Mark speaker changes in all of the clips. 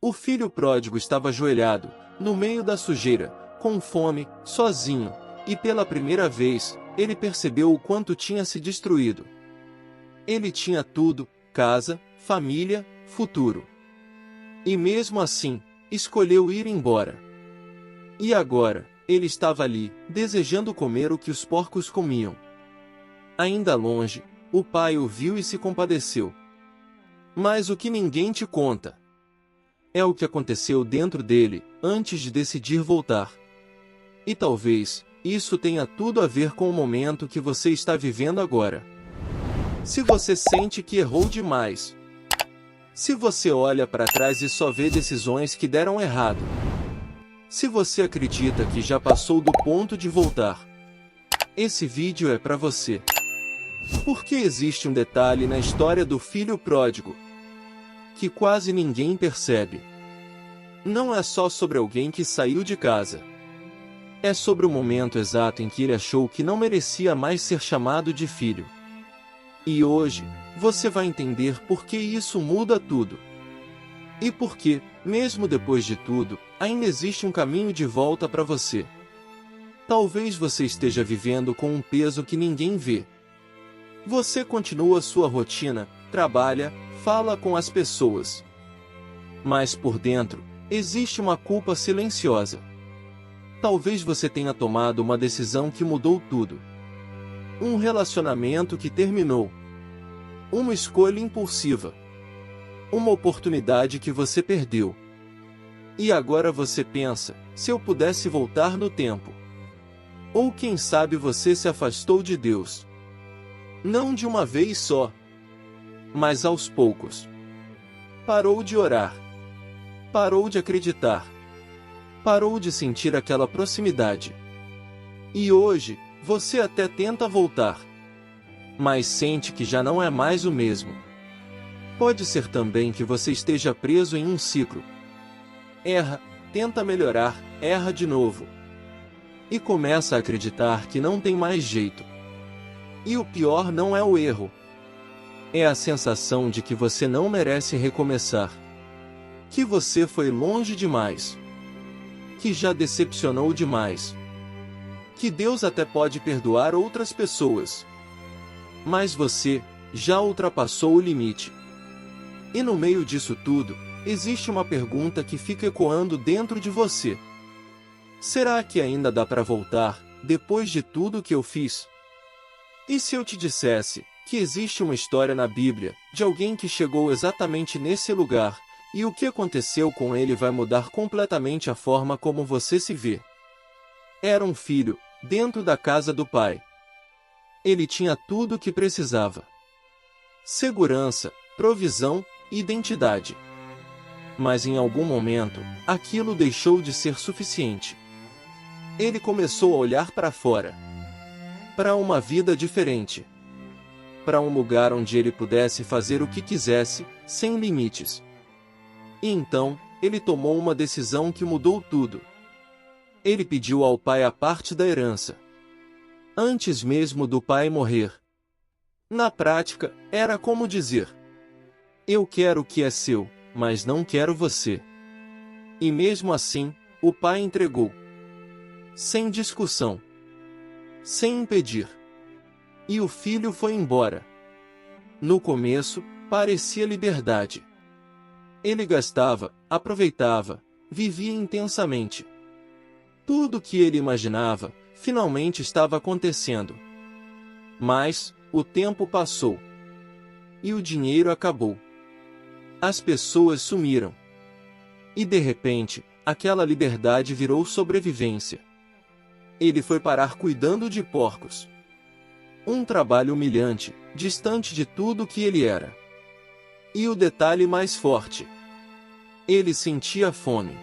Speaker 1: O filho pródigo estava ajoelhado, no meio da sujeira, com fome, sozinho, e pela primeira vez, ele percebeu o quanto tinha se destruído. Ele tinha tudo: casa, família, futuro. E mesmo assim, escolheu ir embora. E agora, ele estava ali, desejando comer o que os porcos comiam. Ainda longe, o pai o viu e se compadeceu. Mas o que ninguém te conta é o que aconteceu dentro dele, antes de decidir voltar. E talvez, isso tenha tudo a ver com o momento que você está vivendo agora. Se você sente que errou demais, se você olha para trás e só vê decisões que deram errado, se você acredita que já passou do ponto de voltar, esse vídeo é para você. Porque existe um detalhe na história do filho pródigo que quase ninguém percebe. Não é só sobre alguém que saiu de casa. É sobre o momento exato em que ele achou que não merecia mais ser chamado de filho. E hoje, você vai entender por que isso muda tudo. E por que, mesmo depois de tudo, ainda existe um caminho de volta para você. Talvez você esteja vivendo com um peso que ninguém vê. Você continua sua rotina, trabalha, fala com as pessoas. Mas por dentro, existe uma culpa silenciosa. Talvez você tenha tomado uma decisão que mudou tudo. Um relacionamento que terminou. Uma escolha impulsiva. Uma oportunidade que você perdeu. E agora você pensa, se eu pudesse voltar no tempo. Ou quem sabe você se afastou de Deus. Não de uma vez só, mas aos poucos. Parou de orar. Parou de acreditar. Parou de sentir aquela proximidade. E hoje, você até tenta voltar, mas sente que já não é mais o mesmo. Pode ser também que você esteja preso em um ciclo. Erra, tenta melhorar, erra de novo. E começa a acreditar que não tem mais jeito. E o pior não é o erro. É a sensação de que você não merece recomeçar. Que você foi longe demais. Que já decepcionou demais. Que Deus até pode perdoar outras pessoas. Mas você já ultrapassou o limite. E no meio disso tudo, existe uma pergunta que fica ecoando dentro de você. Será que ainda dá para voltar, depois de tudo que eu fiz? E se eu te dissesse que existe uma história na Bíblia, de alguém que chegou exatamente nesse lugar, e o que aconteceu com ele vai mudar completamente a forma como você se vê? Era um filho, dentro da casa do pai. Ele tinha tudo o que precisava. Segurança, provisão, identidade. Mas em algum momento, aquilo deixou de ser suficiente. Ele começou a olhar para fora. Para uma vida diferente. Para um lugar onde ele pudesse fazer o que quisesse, sem limites. E então, ele tomou uma decisão que mudou tudo. Ele pediu ao pai a parte da herança. Antes mesmo do pai morrer. Na prática, era como dizer: eu quero o que é seu, mas não quero você. E mesmo assim, o pai entregou. Sem discussão. Sem impedir. E o filho foi embora. No começo, parecia liberdade. Ele gastava, aproveitava, vivia intensamente. Tudo o que ele imaginava, finalmente estava acontecendo. Mas, o tempo passou. E o dinheiro acabou. As pessoas sumiram. E de repente, aquela liberdade virou sobrevivência. Ele foi parar cuidando de porcos. Um trabalho humilhante, distante de tudo que ele era. E o detalhe mais forte: ele sentia fome.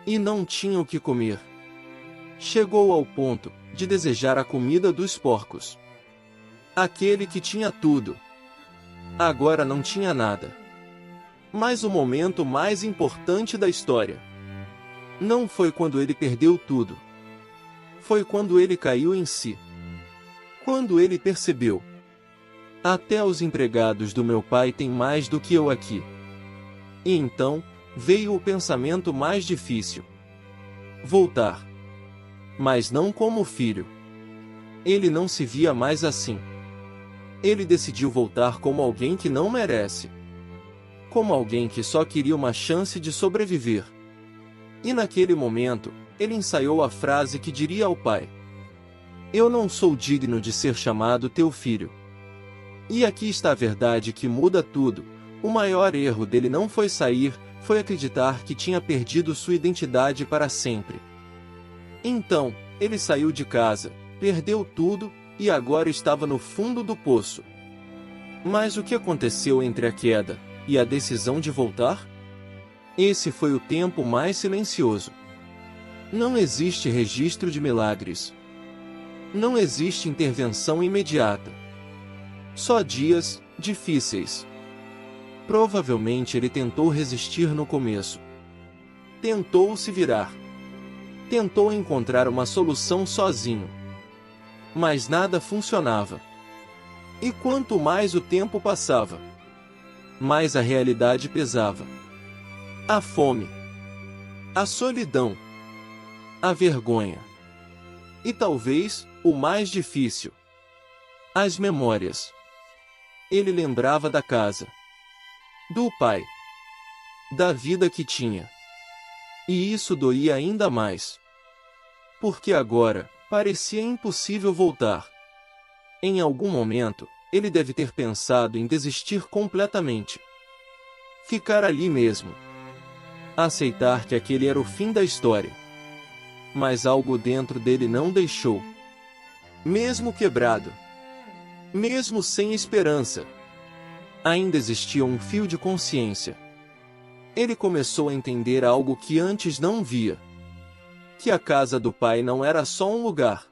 Speaker 1: E não tinha o que comer. Chegou ao ponto de desejar a comida dos porcos. Aquele que tinha tudo. Agora não tinha nada. Mas o momento mais importante da história não foi quando ele perdeu tudo. Foi quando ele caiu em si. Quando ele percebeu: até os empregados do meu pai têm mais do que eu aqui. E então, veio o pensamento mais difícil: voltar. Mas não como filho. Ele não se via mais assim. Ele decidiu voltar como alguém que não merece. Como alguém que só queria uma chance de sobreviver. E naquele momento, ele ensaiou a frase que diria ao pai: eu não sou digno de ser chamado teu filho. E aqui está a verdade que muda tudo. O maior erro dele não foi sair, foi acreditar que tinha perdido sua identidade para sempre. Então, ele saiu de casa, perdeu tudo, e agora estava no fundo do poço. Mas o que aconteceu entre a queda e a decisão de voltar? Esse foi o tempo mais silencioso. Não existe registro de milagres. Não existe intervenção imediata. Só dias difíceis. Provavelmente ele tentou resistir no começo. Tentou se virar. Tentou encontrar uma solução sozinho. Mas nada funcionava. E quanto mais o tempo passava, mais a realidade pesava. A fome, a solidão, a vergonha. E talvez, o mais difícil, as memórias. Ele lembrava da casa, do pai, da vida que tinha. E isso doía ainda mais. Porque agora, parecia impossível voltar. Em algum momento, ele deve ter pensado em desistir completamente. Ficar ali mesmo. Aceitar que aquele era o fim da história. Mas algo dentro dele não deixou. Mesmo quebrado, mesmo sem esperança, ainda existia um fio de consciência. Ele começou a entender algo que antes não via. Que a casa do pai não era só um lugar.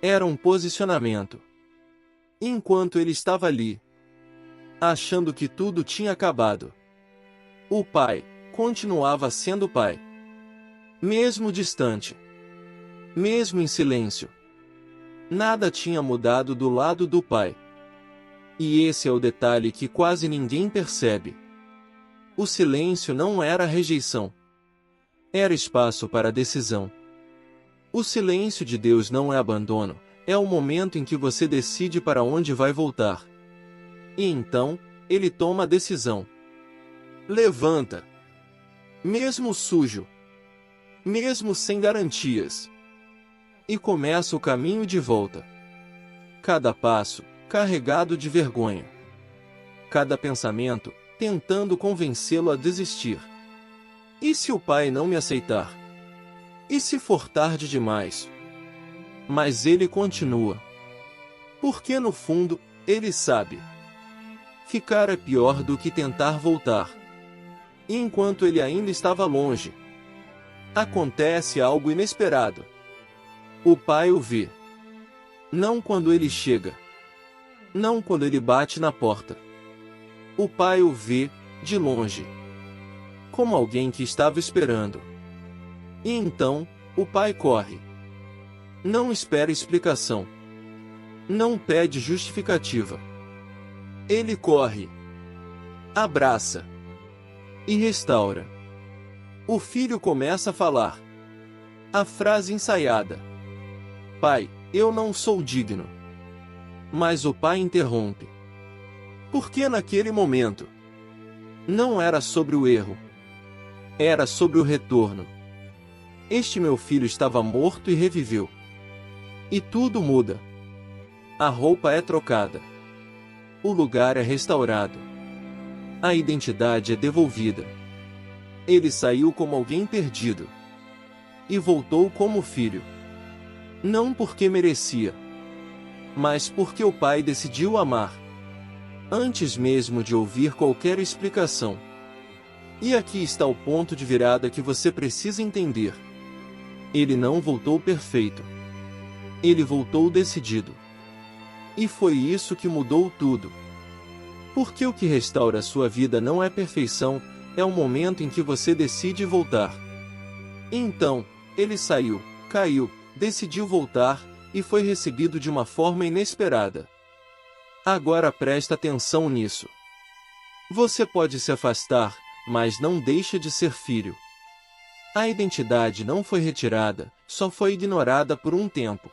Speaker 1: Era um posicionamento. Enquanto ele estava ali, achando que tudo tinha acabado, o pai continuava sendo pai. Mesmo distante. Mesmo em silêncio. Nada tinha mudado do lado do pai. E esse é o detalhe que quase ninguém percebe. O silêncio não era rejeição. Era espaço para decisão. O silêncio de Deus não é abandono, é o momento em que você decide para onde vai voltar. E então, ele toma a decisão. Levanta. Mesmo sujo. Mesmo sem garantias. E começa o caminho de volta. Cada passo, carregado de vergonha. Cada pensamento, tentando convencê-lo a desistir. E se o pai não me aceitar? E se for tarde demais? Mas ele continua. Porque no fundo, ele sabe. Ficar é pior do que tentar voltar. E enquanto ele ainda estava longe, acontece algo inesperado. O pai o vê. Não quando ele chega. Não quando ele bate na porta. O pai o vê, de longe. Como alguém que estava esperando. E então, o pai corre. Não espera explicação. Não pede justificativa. Ele corre. Abraça. E restaura. O filho começa a falar. A frase ensaiada. Pai, eu não sou digno. Mas o pai interrompe. Porque naquele momento, não era sobre o erro. Era sobre o retorno. Este meu filho estava morto e reviveu. E tudo muda. A roupa é trocada. O lugar é restaurado. A identidade é devolvida. Ele saiu como alguém perdido. E voltou como filho. Não porque merecia, mas porque o pai decidiu amar. Antes mesmo de ouvir qualquer explicação. E aqui está o ponto de virada que você precisa entender. Ele não voltou perfeito. Ele voltou decidido. E foi isso que mudou tudo. Porque o que restaura a sua vida não é perfeição, é o momento em que você decide voltar. Então, ele saiu, caiu, decidiu voltar, e foi recebido de uma forma inesperada. Agora presta atenção nisso. Você pode se afastar, mas não deixa de ser filho. A identidade não foi retirada, só foi ignorada por um tempo.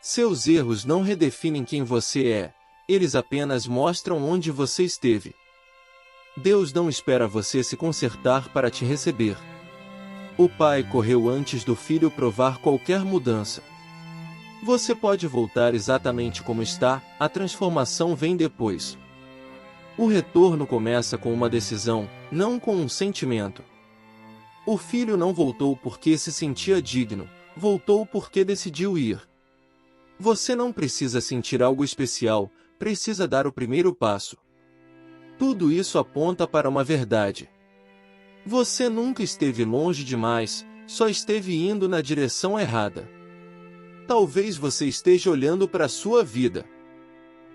Speaker 1: Seus erros não redefinem quem você é, eles apenas mostram onde você esteve. Deus não espera você se consertar para te receber. O pai correu antes do filho provar qualquer mudança. Você pode voltar exatamente como está, a transformação vem depois. O retorno começa com uma decisão, não com um sentimento. O filho não voltou porque se sentia digno, voltou porque decidiu ir. Você não precisa sentir algo especial, precisa dar o primeiro passo. Tudo isso aponta para uma verdade. Você nunca esteve longe demais, só esteve indo na direção errada. Talvez você esteja olhando para a sua vida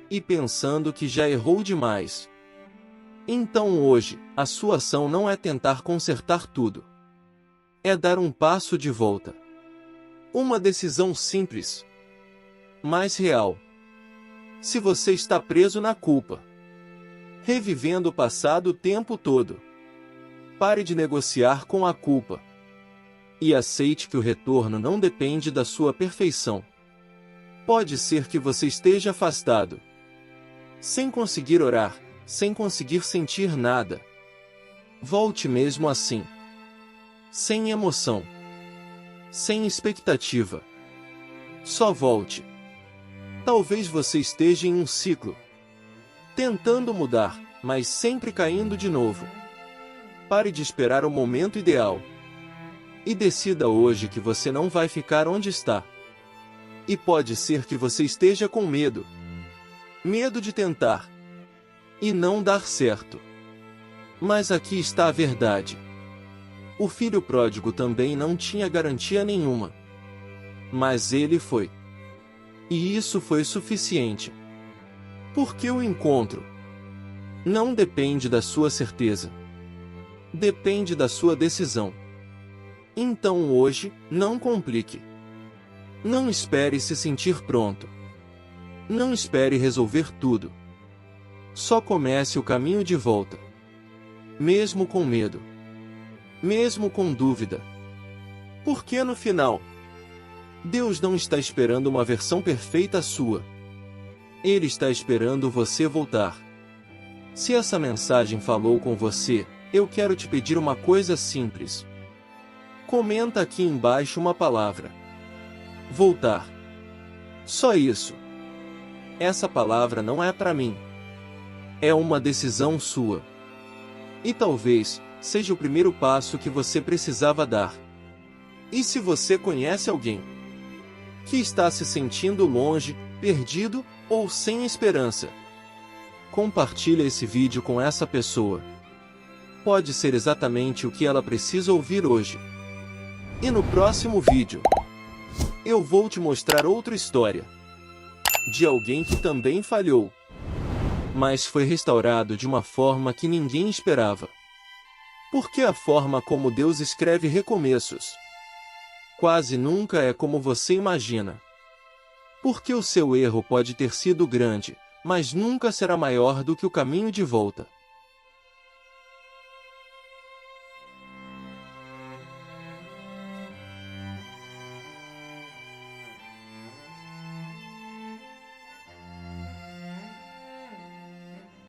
Speaker 1: e pensando que já errou demais. Então hoje, a sua ação não é tentar consertar tudo. É dar um passo de volta. Uma decisão simples, mas real. Se você está preso na culpa, revivendo o passado o tempo todo, pare de negociar com a culpa e aceite que o retorno não depende da sua perfeição. Pode ser que você esteja afastado, sem conseguir orar, sem conseguir sentir nada. Volte mesmo assim, sem emoção, sem expectativa. Só volte. Talvez você esteja em um ciclo, tentando mudar, mas sempre caindo de novo. Pare de esperar o momento ideal e decida hoje que você não vai ficar onde está. E pode ser que você esteja com medo. Medo de tentar e não dar certo. Mas aqui está a verdade. O filho pródigo também não tinha garantia nenhuma. Mas ele foi. E isso foi suficiente. Porque o encontro não depende da sua certeza. Depende da sua decisão. Então hoje, não complique. Não espere se sentir pronto. Não espere resolver tudo. Só comece o caminho de volta. Mesmo com medo. Mesmo com dúvida. Porque no final, Deus não está esperando uma versão perfeita sua. Ele está esperando você voltar. Se essa mensagem falou com você, eu quero te pedir uma coisa simples. Comenta aqui embaixo uma palavra. Voltar. Só isso. Essa palavra não é para mim. É uma decisão sua. E talvez seja o primeiro passo que você precisava dar. E se você conhece alguém que está se sentindo longe, perdido ou sem esperança, compartilhe esse vídeo com essa pessoa. Pode ser exatamente o que ela precisa ouvir hoje. E no próximo vídeo, eu vou te mostrar outra história de alguém que também falhou, mas foi restaurado de uma forma que ninguém esperava. Porque a forma como Deus escreve recomeços quase nunca é como você imagina. Porque o seu erro pode ter sido grande, mas nunca será maior do que o caminho de volta.